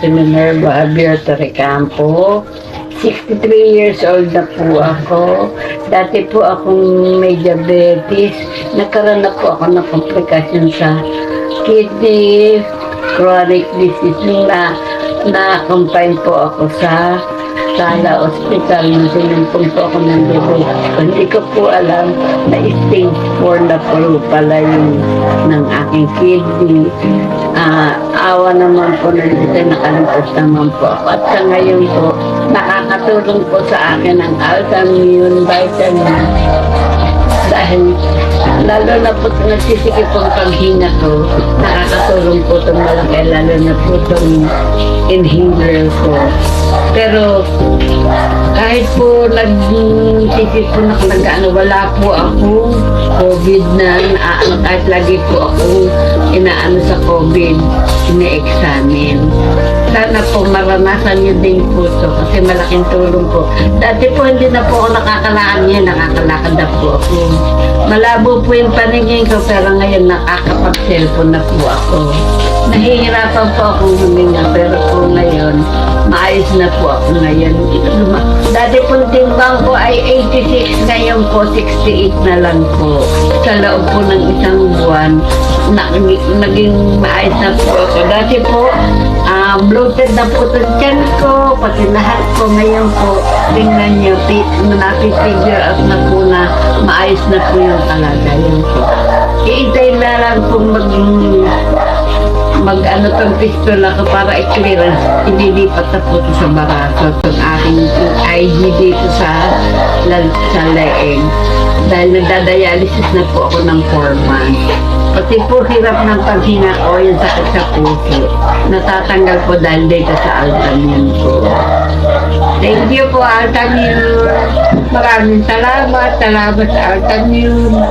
si Minerva Abierto Recampo. 63 years old na po ako. Dati po akong may diabetes. Nagkaroon na po ako ng komplikasyon sa kidney, chronic disease na-confine po ako sa Sala Hospital. Sinumpong po ako ng diabetes. Hindi ko po alam na stage 4 na po pala yung ng aking kidney. Awa naman po na dito, nakaligtas naman po ako. At sa ngayon po, nakakatulong po sa akin ang Altamune vitamin. Dahil lalo na po nagsisikip po ang paghinga ko, nakakatulong po itong malaki, lalo na po itong inhaler ko. Pero kahit po nagsisikip po na wala po akong COVID na kahit lagi po akong inaano sa COVID, ina-examine. Sana po maranasan niyo din po ito kasi malaking tulong po. Dati po hindi na po ako nakakalakad niya, nakakalakad na po ako. Malabo po yung paningin ko pero ngayon nakakapag-cellphone na po ako. Nahihirapan po akong huminga pero po ngayon maayos na po ako ngayon. Dati po timbang ko ay 86, ngayon po 68 na lang po. Sa loob po ng isang buwan, naging maayos na po ako. Dati po, bloated na po ito dyan ko, pati lahat ko ngayon po, tingnan nyo, napipigure out na po na maayos na po yung kalagayan ko. Iintay na lang po mag-ano tong pistola ko para i-clearance, ililipat na po ito sa barato, itong aking IG dito sa leeg. Dahil nagdadialysis na po ako ng 4 months. Pati po hirap ng paghinga ko, yung sakit sa puso. Natatanggal po dahil dito sa Altamune po. Thank you po, Altamune. Maraming salamat. Salamat sa Altamune.